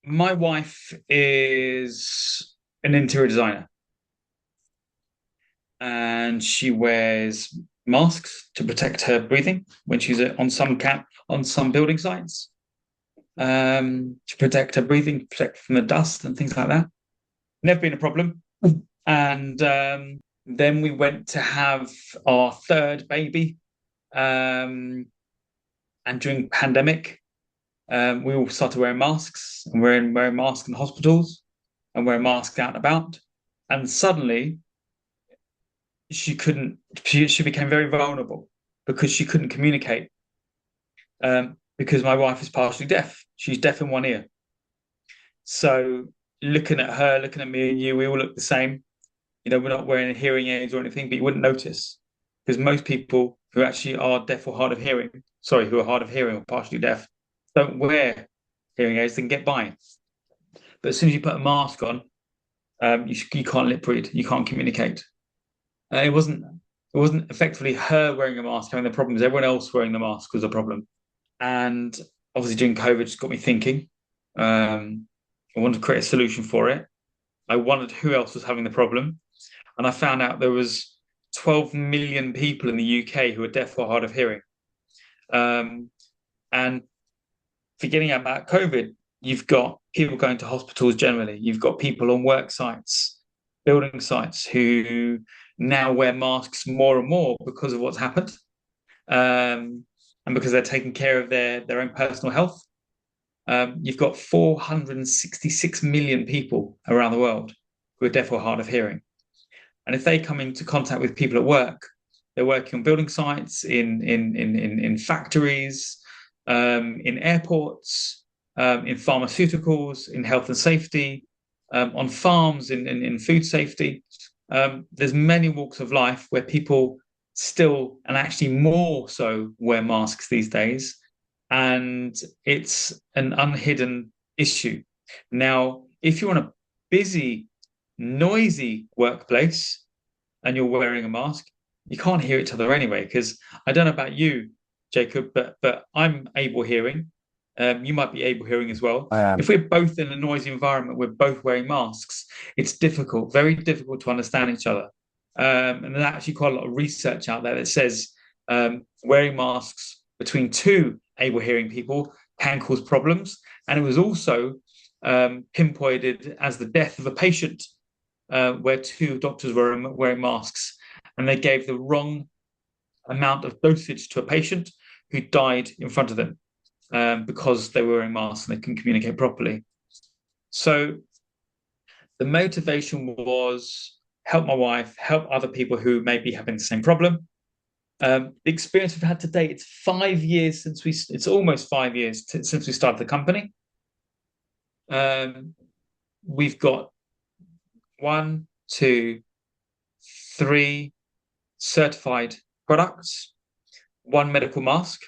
My wife is an interior designer and she wears masks to protect her breathing when she's on some building sites, to protect her breathing, protect from the dust and things like that. Never been a problem. And then we went to have our third baby, um, and during pandemic, we all started wearing masks and wearing masks in hospitals and wearing masks out and about. And suddenly she became very vulnerable because she couldn't communicate. Because my wife is partially deaf. She's deaf in one ear. So looking at her, looking at me and you, we all look the same. We're not wearing hearing aids or anything, but you wouldn't notice because most people who actually are deaf or hard of hearing, sorry, who are hard of hearing or partially deaf, don't wear hearing aids. They can get by. But as soon as you put a mask on, you can't lip read, you can't communicate. It wasn't effectively her wearing a mask having the problems. Everyone else wearing the mask was a problem. And obviously during COVID, just got me thinking. I wanted to create a solution for it. I wondered who else was having the problem, and I found out there was 12 million people in the UK who are deaf or hard of hearing. Um, and forgetting about COVID, you've got people going to hospitals generally. You've got people on work sites, building sites who now wear masks more and more because of what's happened, and because they're taking care of their own personal health. You've got 466 million people around the world who are deaf or hard of hearing. And if they come into contact with people at work, they're working on building sites, in factories, in airports, in pharmaceuticals, in health and safety, on farms, in food safety. There's many walks of life where people still, and actually more so, wear masks these days. And it's an unhidden issue. Now, if you're on a busy, noisy workplace and you're wearing a mask, you can't hear each other anyway. Because I don't know about you, Jacob, but I'm able hearing. You might be able hearing as well. I If am. we're both in a noisy environment, we're both wearing masks. It's difficult, very difficult to understand each other. And there's actually quite a lot of research out there that says wearing masks between two able hearing people can cause problems. And it was also pinpointed as the death of a patient, where two doctors were wearing masks and they gave the wrong amount of dosage to a patient who died in front of them, because they were wearing masks and they couldn't communicate properly. So the motivation was help my wife, help other people who may be having the same problem. The experience we've had to date, it's almost 5 years since we started the company. Um, we've got one, two, three certified products, one medical mask,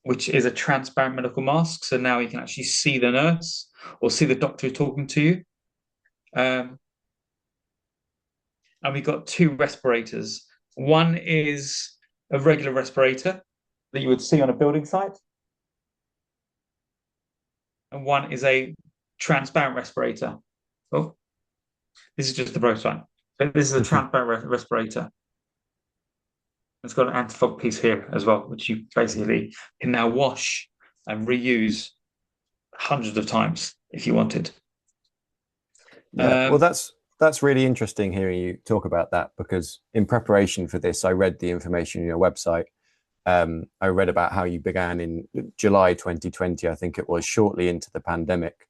which is a transparent medical mask. So now you can actually see the nurse or see the doctor talking to you. Um, and we've got two respirators. One is a regular respirator that you would see on a building site, and one is a transparent respirator. Oh, this is just the prototype. So this is a transparent respirator. It's got an anti-fog piece here as well, which you basically can now wash and reuse hundreds of times if you wanted. Yeah. Well, Um, that's really interesting hearing you talk about that because in preparation for this, I read the information on your website. I read about how you began in July 2020, I think it was, shortly into the pandemic.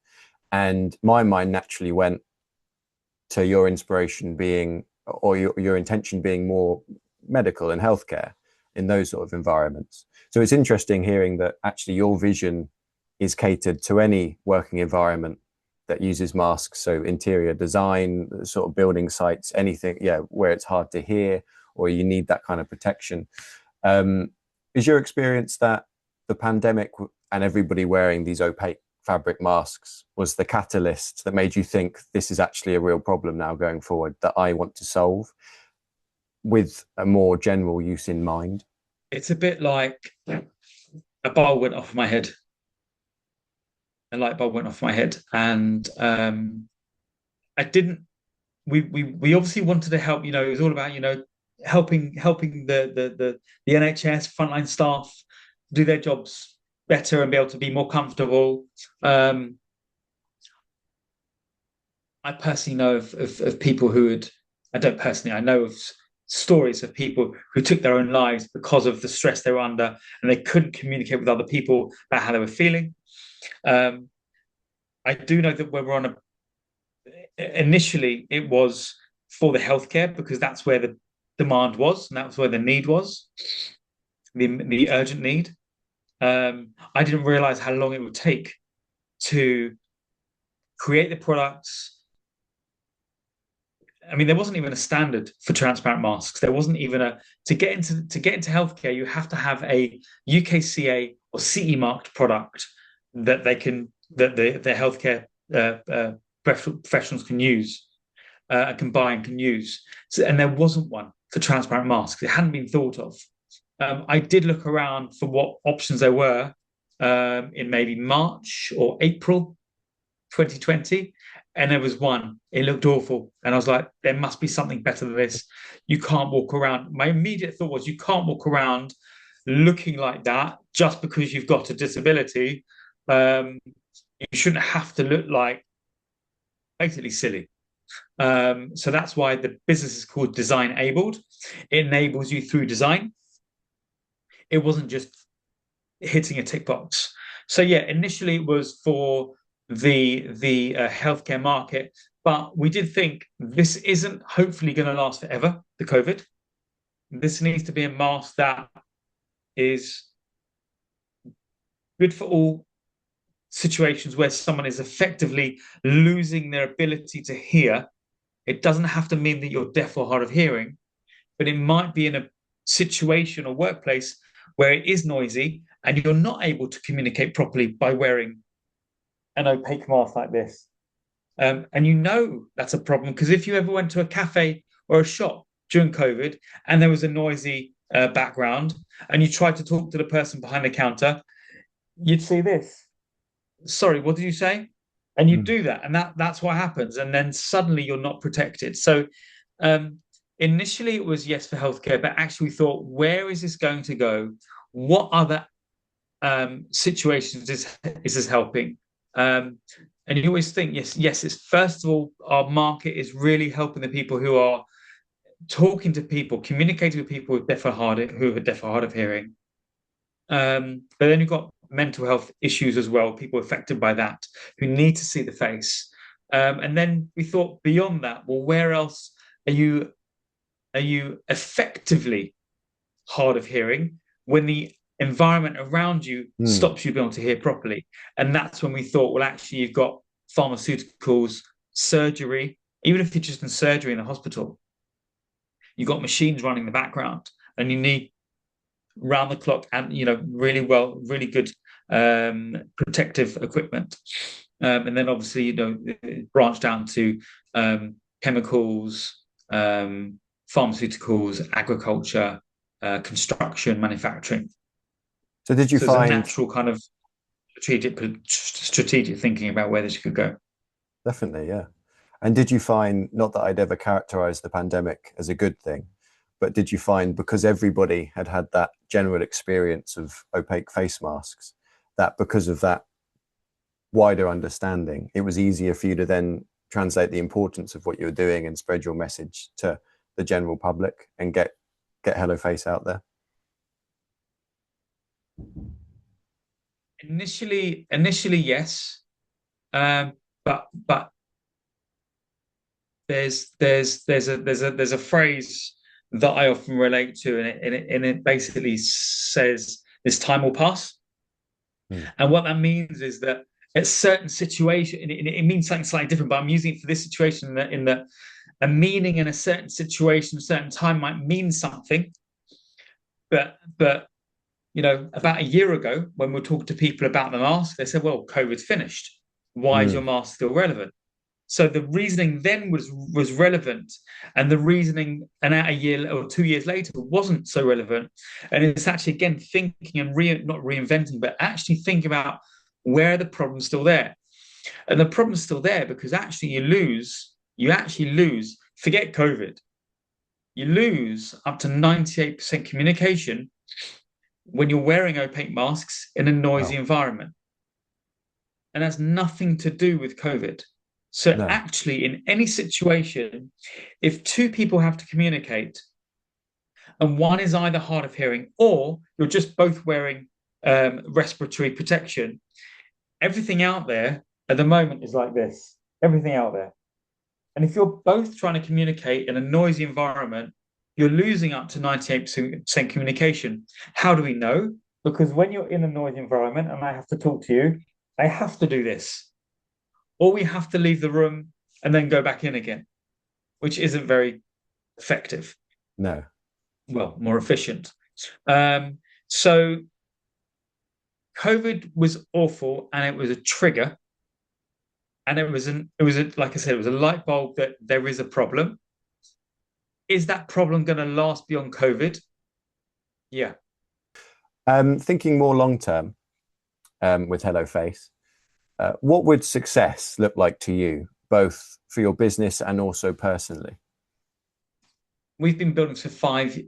And my mind naturally went to your inspiration being, or your intention being more medical and healthcare in those sort of environments. So it's interesting hearing that actually your vision is catered to any working environment that uses masks. So interior design, sort of building sites, anything, yeah, where it's hard to hear or you need that kind of protection. Um, is your experience that the pandemic and everybody wearing these opaque fabric masks was the catalyst that made you think this is actually a real problem now going forward that I want to solve with a more general use in mind? it's a bit like a bowl went off my head. a light bulb went off my head, and I didn't. We obviously wanted to help. It was all about helping the NHS frontline staff do their jobs better and be able to be more comfortable. Um, I personally know of people who had, I don't personally, I know of stories of people who took their own lives because of the stress they were under and they couldn't communicate with other people about how they were feeling. Um, I do know that when we're on initially it was for the healthcare because that's where the demand was and that's where the need was, the urgent need. I didn't realize how long it would take to create the products. I mean, there wasn't even a standard for transparent masks. There wasn't even a to get into healthcare. You have to have a UKCA or CE marked product that the healthcare professionals can use can buy and can use. So, and there wasn't one for transparent masks. It hadn't been thought of. I did look around for what options there were in maybe March or April 2020, and there was one. It looked awful, and I was like, there must be something better than this. You can't walk around. My immediate thought was, you can't walk around looking like that just because you've got a disability. Um, you shouldn't have to look like basically silly. So that's why the business is called Design Abled. It enables you through design. It wasn't just hitting a tick box. So yeah, initially it was for the healthcare market, but we did think this isn't hopefully going to last forever. The COVID, this needs to be a mask that is good for all situations where someone is effectively losing their ability to hear. It doesn't have to mean that you're deaf or hard of hearing, but it might be in a situation or workplace where it is noisy and you're not able to communicate properly by wearing an opaque mask like this. And that's a problem because if you ever went to a cafe or a shop during COVID and there was a noisy background and you tried to talk to the person behind the counter, you'd see this. Sorry, what did you say? And you Mm. do that, and that's what happens. And then suddenly you're not protected. So um, initially it was yes for healthcare, but actually we thought, where is this going to go? What other situations is this helping? And you always think, yes, it's first of all, our market is really helping the people who are talking to people, communicating with people with who are deaf or hard of hearing. But then you've got mental health issues as well, people affected by that who need to see the face. And then we thought beyond that, well, where else are you effectively hard of hearing when the environment around you Mm. stops you being able to hear properly? And that's when we thought, well, actually, you've got pharmaceuticals, surgery, even if you're just in surgery in the hospital, you've got machines running in the background and you need round the clock and really good protective equipment. And then obviously, branch down to chemicals, pharmaceuticals, agriculture, construction, manufacturing. So did you So there's a find natural kind of strategic thinking about where this could go. definitely, yeah. And did you find, not that I'd ever characterized the pandemic as a good thing, but did you find because everybody had had that general experience of opaque face masks, that because of that wider understanding, it was easier for you to then translate the importance of what you were doing and spread your message to the general public and get Helloface out there? Initially, yes, but there's a phrase that I often relate to, and it basically says this time will pass. Mm. And what that means is that at certain situation, it means something slightly different, but I'm using it for this situation in that a meaning in a certain situation, a certain time might mean something, but about a year ago, when we were talking to people about the mask, they said, "Well, COVID's finished. Why is your Mm. mask still relevant?" So the reasoning then was relevant, and the reasoning a year or 2 years later wasn't so relevant. And it's actually again thinking and not reinventing, but actually thinking about where are the problems still there? And the problem's still there because actually you actually lose, forget COVID, you lose up to 98% communication when you're wearing opaque masks in a noisy Wow. environment. And that's nothing to do with COVID. So No. actually, in any situation, if two people have to communicate and one is either hard of hearing or you're just both wearing respiratory protection, everything out there at the moment is like this. Everything out there. And if you're both trying to communicate in a noisy environment, you're losing up to 98% communication. How do we know? Because when you're in a noisy environment and I have to talk to you, I have to do this. Or we have to leave the room and then go back in again, which isn't very effective. No. Well, more efficient. So COVID was awful and it was a trigger. And like I said, it was a light bulb that there is a problem. Is that problem going to last beyond COVID? Yeah. Thinking more long term, with Helloface, what would success look like to you, both for your business and also personally? We've been building for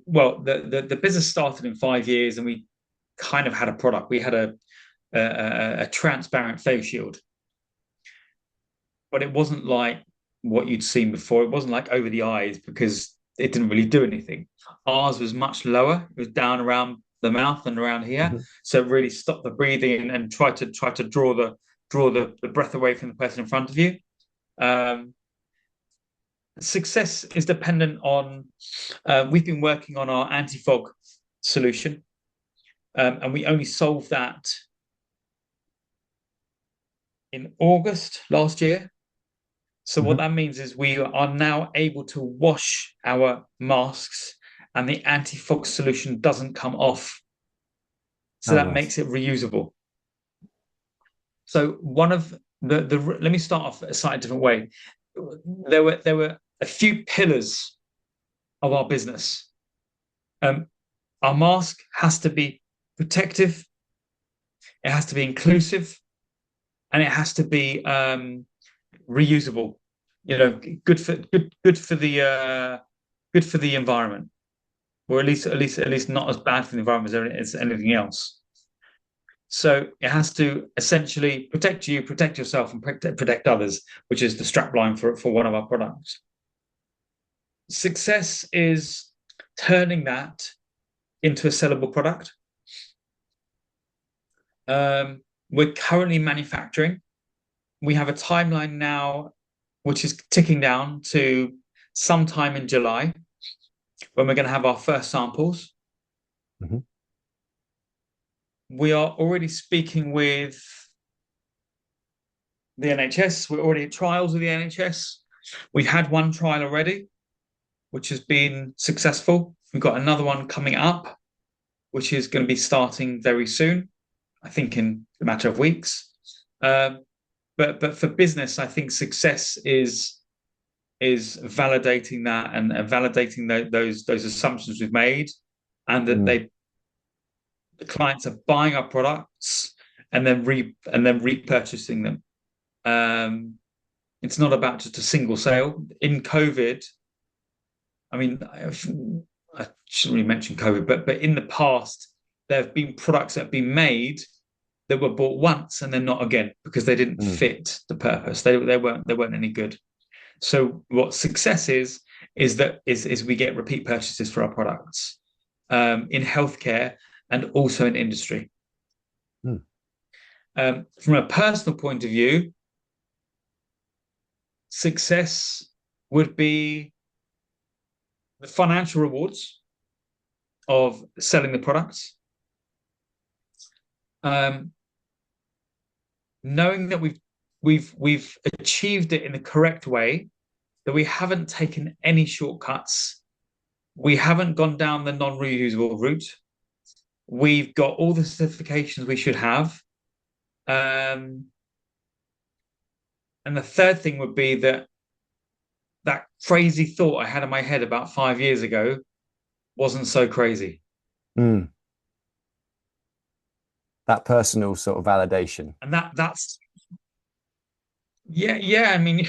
well, the business started in 5 years and we kind of had a product. We had a transparent face shield, but it wasn't like what you'd seen before. It wasn't like over the eyes because it didn't really do anything. Ours was much lower. It was down around the mouth and around here. Mhm. So it really stopped the breathing and try to draw the breath away from the person in front of you. Um, Success is dependent on we've been working on our anti-fog solution, and we only solved that in August last year. So what Mhm. that means is we are now able to wash our masks and the anti-fog solution doesn't come off. So Oh, that nice. makes it reusable. So one of the let me start off a slightly different way. There were a few pillars of our business. Our mask has to be protective, it has to be inclusive, and it has to be reusable. You know, good for the environment, or at least not as bad for the environment as anything else. So it has to essentially protect you, protect yourself, and protect others, which is the strap line for one of our products. Success is turning that into a sellable product. We're currently manufacturing. We have a timeline now, which is ticking down to sometime in July when we're going to have our first samples. Mhm. We are already speaking with the NHS. We're already at trials with the NHS. We've had one trial already, which has been successful. We've got another one coming up, which is going to be starting very soon, I think in a matter of weeks. But for business, I think success is validating that and validating those assumptions we've made, and that Mm. the clients are buying our products and then repurchasing them. It's not about just a single sale. In COVID, I mean, I shouldn't really mention COVID, but in the past, there have been products that have been made that were bought once and then not again because they didn't Mm. fit the purpose. They weren't any good. So what success is we get repeat purchases for our products in healthcare and also in industry. Mm. From a personal point of view, success would be the financial rewards of selling the products, um, knowing that we've achieved it in the correct way, that we haven't taken any shortcuts, we haven't gone down the non-reusable route, we've got all the certifications we should have. And the third thing would be that crazy thought I had in my head about 5 years ago wasn't so crazy. Mm. That personal sort of validation. And that's yeah. I mean,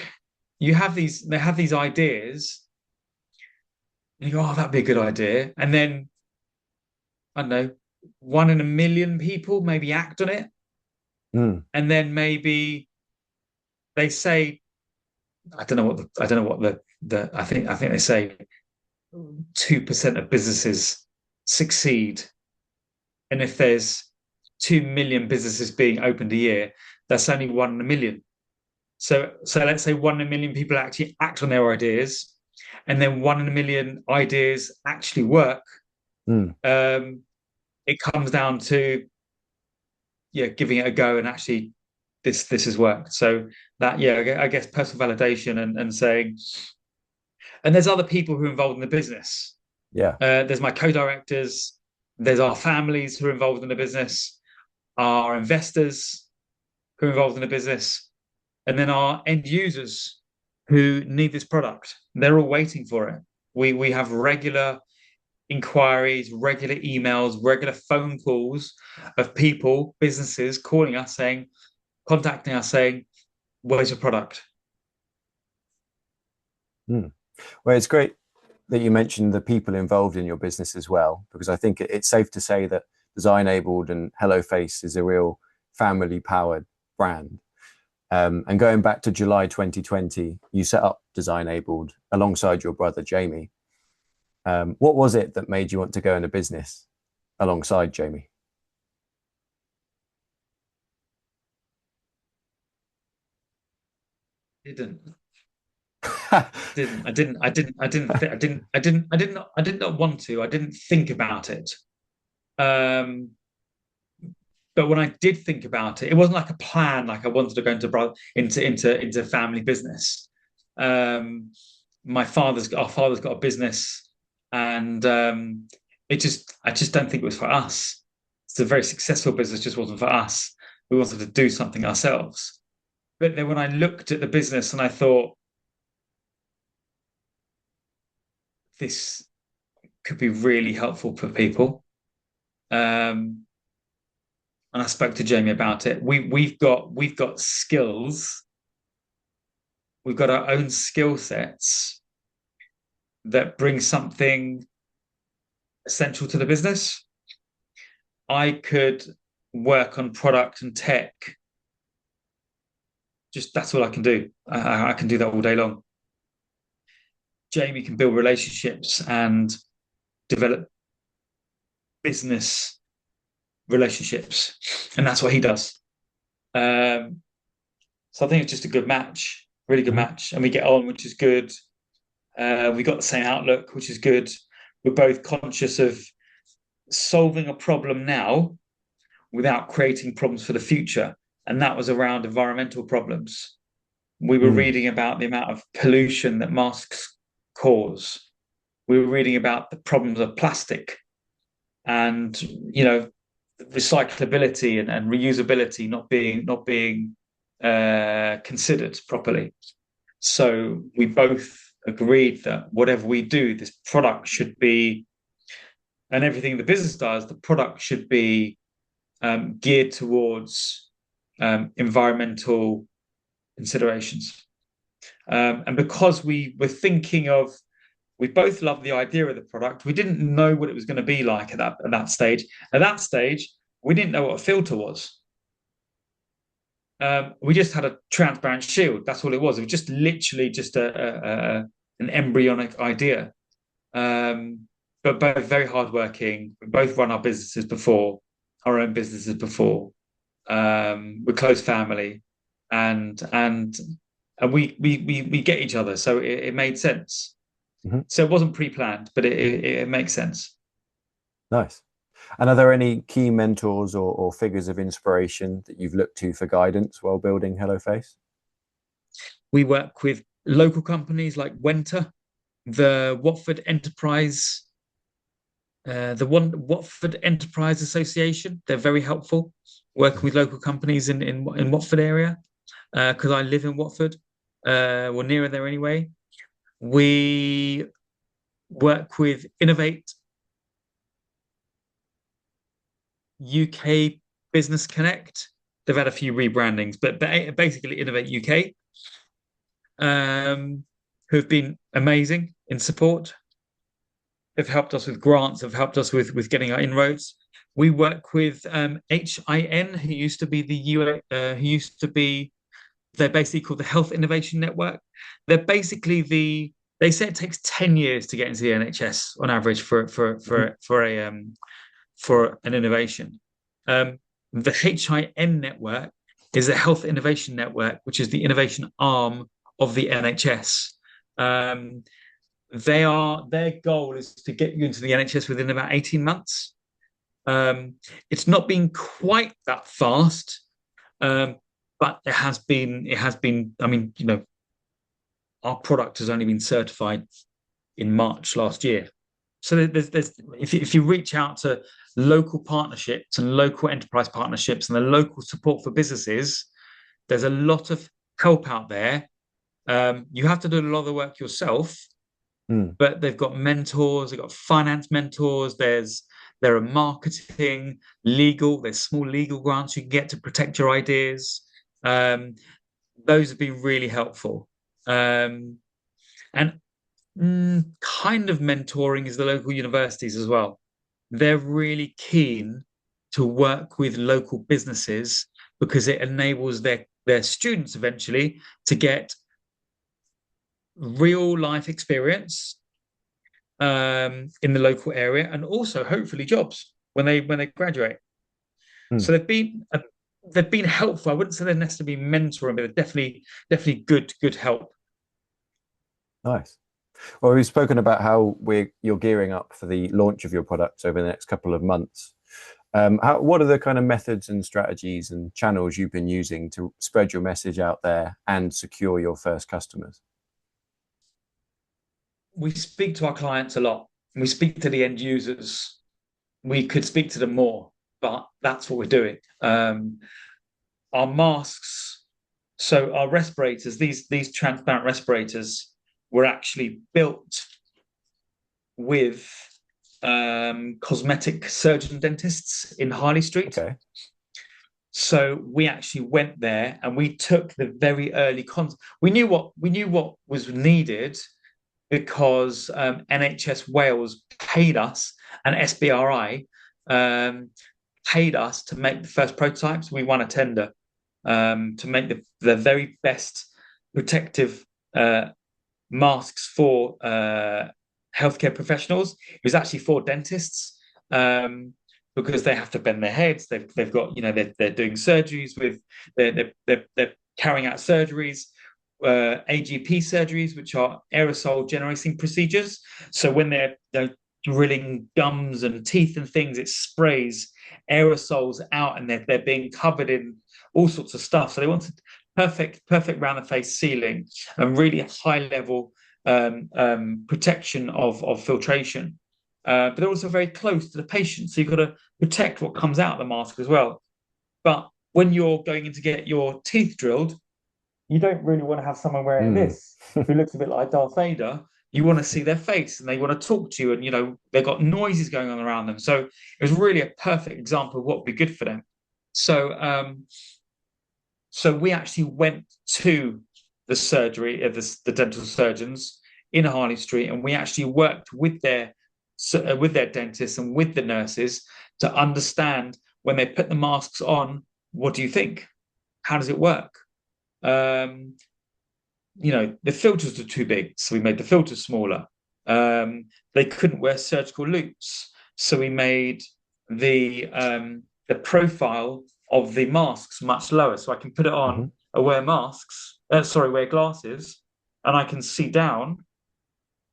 they have these ideas, and you go, oh, that'd be a good idea. And then I don't know, 1 in a million people maybe act on it, Mm, and then maybe they say, I don't know what the I think they say 2% of businesses succeed, and if there's 2 million businesses being opened a year, that's only 1 in a million. So let's say 1 in a million people actually act on their ideas, and then 1 in a million ideas actually work. mm, Um, it comes down to yeah, giving it a go and actually this has worked. So that yeah, I guess personal validation and saying, and there's other people who are involved in the business. yeah. There's my co-directors, there's our families who are involved in the business, our investors who are involved in the business, and then our end users who need this product. They're all waiting for it. We have regular inquiries, regular emails, regular phone calls of people, businesses calling us saying, contacting us saying, where's your product? Mm. Well, it's great that you mentioned the people involved in your business as well, because I think it's safe to say that Designabled and Helloface is a real family powered brand. And going back to July 2020, you set up Designabled alongside your brother, Jamie. What was it that made you want to go into business alongside Jamie? Didn't, I did not want to. I didn't think about it. Um, but when I did think about it, it wasn't like a plan. Like I wanted to go into family business. Um, our father's got a business, and I just don't think it was for us. It's a very successful business, just wasn't for us. We wanted to do something ourselves. But then when I looked at the business and I thought this could be really helpful for people, um, and I spoke to Jamie about it. We've got skills. We've got our own skill sets that bring something essential to the business. I could work on product and tech. Just that's all I can do. I can do that all day long. Jamie can build relationships and develop business relationships, and that's what he does. Um, so I think it's just a good match, really good Mhm. match, and we get on, which is good. We got the same outlook, which is good. We're both conscious of solving a problem now without creating problems for the future. And that was around environmental problems. We were Mm, reading about the amount of pollution that masks cause. We were reading about the problems of plastic and, you know, recyclability and reusability not being considered properly. So we both agreed that whatever we do, this product should be, and everything the business does, the product should be geared towards environmental considerations. And because we were thinking of, we both loved the idea of the product. We didn't know what it was going to be like at that stage. At that stage, we didn't know what a filter was. We just had a transparent shield. That's all it was. It was just literally just an embryonic idea. But both very hardworking. We both run our businesses before, our own businesses before. We're close family, and and and we get each other, so it made sense. mhm. So it wasn't pre-planned, but it makes sense. Nice. And are there any key mentors or figures of inspiration that you've looked to for guidance while building HelloFace? We work with local companies like Wenta, the Watford Enterprise, Watford Enterprise Association. They're very helpful working with local companies in Watford area because I live in Watford, or nearer there anyway. We work with Innovate UK Business Connect. They've had a few rebrandings, but basically Innovate UK, who have been amazing in support. They've helped us with grants, have helped us with getting our inroads. We work with HIN, who used to be they're basically called the Health Innovation Network. They're basically they say it takes 10 years to get into the NHS on average for an innovation. The HIN network is a Health Innovation Network, which is the innovation arm of the NHS. Their goal is to get you into the NHS within about 18 months. It's not been quite that fast, but it has been. I mean, our product has only been certified in March last year. So there's if you reach out to local partnerships and local enterprise partnerships and the local support for businesses, there's a lot of help out there. You have to do a lot of the work yourself, but they've got mentors, they've got finance mentors, there are marketing, legal, there's small legal grants you can get to protect your ideas. Those have been really helpful. And kind of mentoring is the local universities as well. They're really keen to work with local businesses because it enables their students eventually to get real life experience in the local area, and also hopefully jobs when they graduate. So they've been helpful. I wouldn't say they're necessarily mentoring, but they're definitely good help. Nice. Well, we've spoken about how you're gearing up for the launch of your products over the next couple of months. What are the kind of methods and strategies and channels you've been using to spread your message out there and secure your first customers? We speak to our clients a lot. We speak to the end users. We could speak to them more, but that's what we're doing. Our masks, so our respirators, these transparent respirators were actually built with cosmetic surgeon dentists in Harley Street. Okay. So we actually went there and we took the very early we knew what was needed because NHS Wales paid us and SBRI paid us to make the first prototypes. We won a tender to make the very best protective masks for healthcare professionals. It was actually for dentists because they have to bend their heads. They've got they're doing surgeries with they're carrying out surgeries. AGP surgeries, which are aerosol generating procedures. So when they're drilling gums and teeth and things, it sprays aerosols out, and they're being covered in all sorts of stuff. So they wanted perfect round the face sealing and really high level protection of filtration. But they're also very close to the patient, so you've got to protect what comes out of the mask as well. But when you're going in to get your teeth drilled, you don't really want to have someone wearing this who looks a bit like Darth Vader. You want to see their face and they want to talk to you, and they've got noises going on around them. So it was really a perfect example of what would be good for them. So we actually went to the surgery, the dental surgeons in Harley Street, and we actually worked with their dentists and with the nurses to understand when they put the masks on, what do you think? How does it work? The filters were too big, so we made the filters smaller. They couldn't wear surgical loops, so we made the profile of the masks much lower, so I can put it on, wear glasses, and I can see down,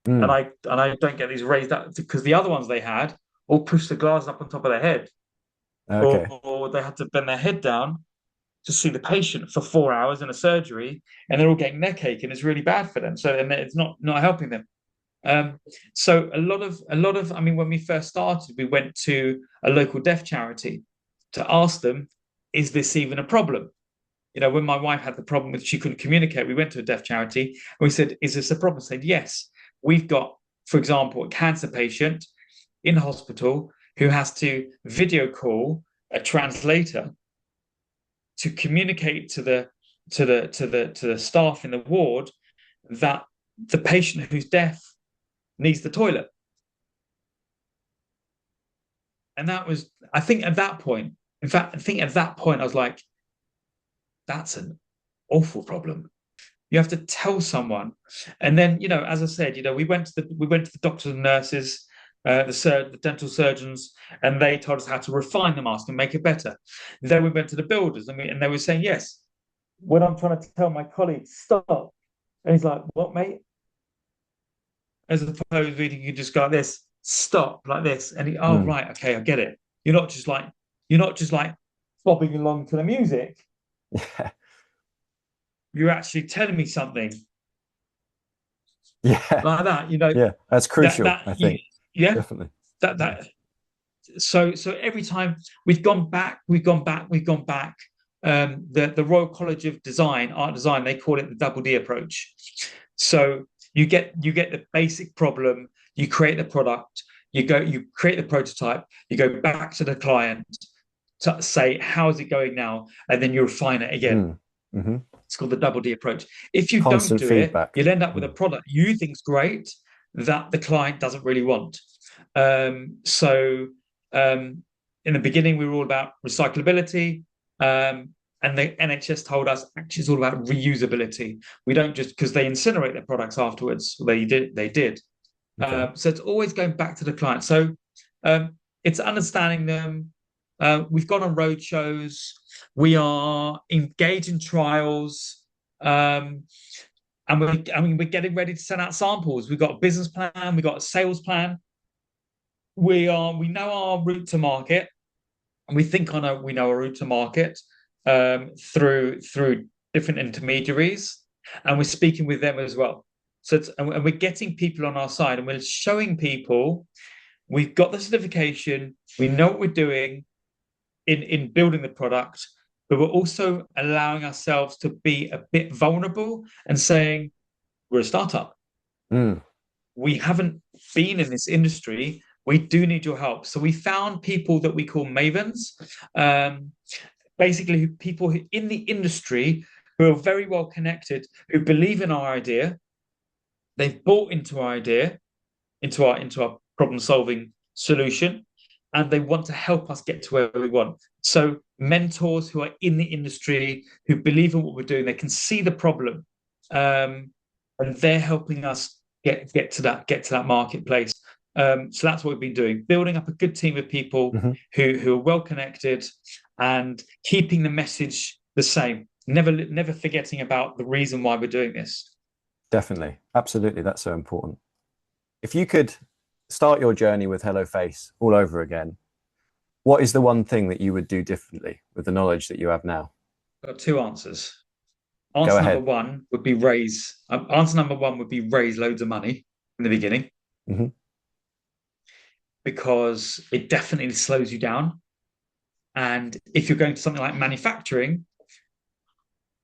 and I don't get these raised up, because the other ones they had all pushed the glasses up on top of their head, or they had to bend their head down to see the patient for 4 hours in a surgery, and they're all getting neck ache, and it's really bad for them. So, and it's not helping them. So a lot of, I mean, when we first started, we went to a local deaf charity to ask them, is this even a problem? When my wife had the problem with she couldn't communicate, we went to a deaf charity and we said, is this a problem? They said, yes. We've got, for example, a cancer patient in hospital who has to video call a translator to communicate to the staff in the ward that the patient who's deaf needs the toilet. And that was, I think at that point, in fact, I think at that point I was like, that's an awful problem. You have to tell someone. And then, as I said, we went to the doctors and nurses, the dental surgeons, and they told us how to refine the mask and make it better. Then we went to the builders, and they were saying yes. When I'm trying to tell my colleague stop, and he's like, "What, mate?" As opposed to you just go like this, stop like this, and oh Mm. right, okay, I get it. You're not just like bobbing along to the music. Yeah. You're actually telling me something Yeah. like that. Yeah. That's That crucial, that I you, think. yeah, Definitely. that so every time we've gone back. The Royal College of Art Design, they call it the double D approach. So you get the basic problem, you create the product, you create the prototype, you go back to the client to say how's it going now, and then you refine it again. Mm. Hmm. It's called the double D approach. If you don't Constant do it, feedback. you'll end up with a Mm. product you think's great that the client doesn't really want. So in the beginning, we were all about recyclability. And the NHS told us actually it's all about reusability. We don't just because they incinerate their products afterwards. They did. Okay. So it's always going back to the client. So it's understanding them. We've gone on road shows. We are engaged in trials. Um, and we're getting ready to send out samples. We've got a business plan. We've got a sales plan. We know our route to market, and we know a route to market through different intermediaries, and we're speaking with them as well. And we're getting people on our side, and we're showing people we've got the certification, we know what we're doing in building the product, but we're also allowing ourselves to be a bit vulnerable and saying we're a startup. Mm. We haven't been in this industry. We do need your help. So we found people that we call mavens, um, basically people in the industry who are very well connected, who believe in our idea. They've bought into our idea, into our problem solving solution, and they want to help us get to where we want. So mentors who are in the industry, who believe in what we're doing, they can see the problem, um, and they're helping us get to that marketplace. So that's what we've been doing, building up a good team of people Hmm. who are well connected and keeping the message the same. Never forgetting about the reason why we're doing this. Definitely. Absolutely. That's so important. If you could start your journey with Helloface all over again, what is the one thing that you would do differently with the knowledge that you have now? Got two answers. Go Answer number ahead. one would be raise loads of money in the beginning Hmm. because it definitely slows you down. And if you're going to something like manufacturing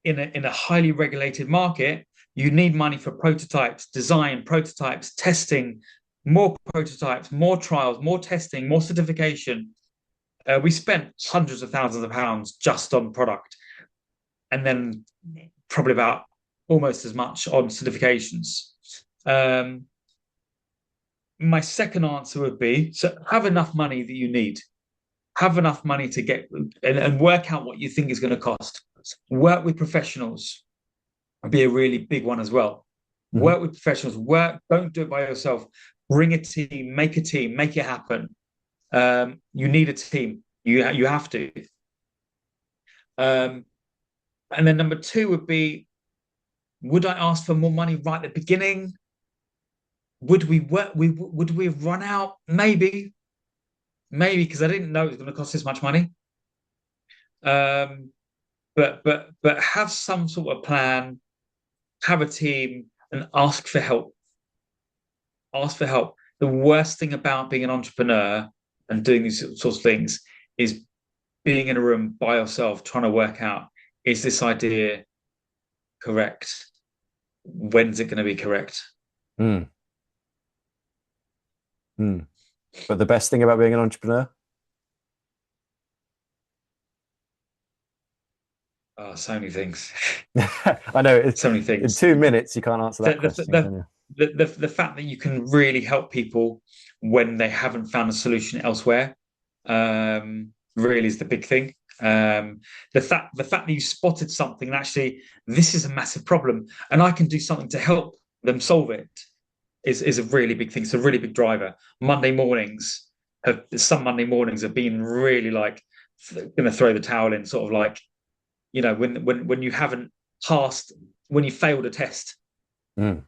in a highly regulated market, you need money for prototypes, design, prototypes, testing, more prototypes, more trials, more testing, more certification. We spent hundreds of thousands of pounds just on product, and then probably about almost as much on certifications. Um, my second answer would be so have enough money that you need, have enough money to get and work out what you think is going to cost. Work with professionals would be a really big one as well. Hmm. Work with professionals. Don't do it by yourself. Bring a team, make it happen. You need a team. You have to. Um, and then number two would be: would I ask for more money right at the beginning? Would we have run out? Maybe because I didn't know it was going to cost this much money. Um, but have some sort of plan, have a team, and ask for help. Ask for help. The worst thing about being an entrepreneur and doing these sorts of things is being in a room by yourself trying to work out, is this idea correct? When's it going to be correct? Mm. Mm. But the best thing about being an entrepreneur? Oh, so many things. I know So many in things. 2 minutes you can't answer The, that the, question, can the, you? the fact that you can really help people when they haven't found a solution elsewhere, really is the big thing. The fact that you spotted something and actually this is a massive problem and I can do something to help them solve it is a really big thing. It's a really big driver. Some Monday mornings have been really like going to throw the towel in, sort of like, when you haven't passed, when you failed a test Mm,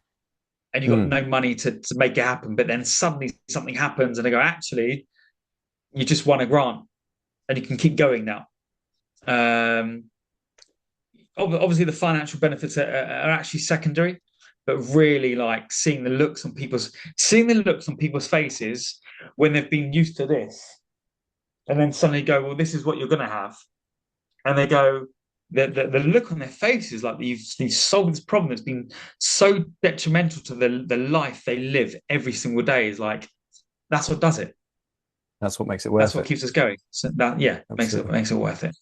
and you've got mm. no money to make it happen, but then suddenly something happens and they go, actually, you just won a grant and you can keep going now. Um, Obviously, the financial benefits are actually secondary, but really like seeing the looks on people's faces when they've been used to this, and then suddenly go, well, this is what you're going to have, and they go, the look on their faces like you've solved this problem that's been so detrimental to the life they live every single day is like that's what does it. That's what makes it That's worth what it. keeps us going. So that, yeah, makes it Absolutely. makes it worth it.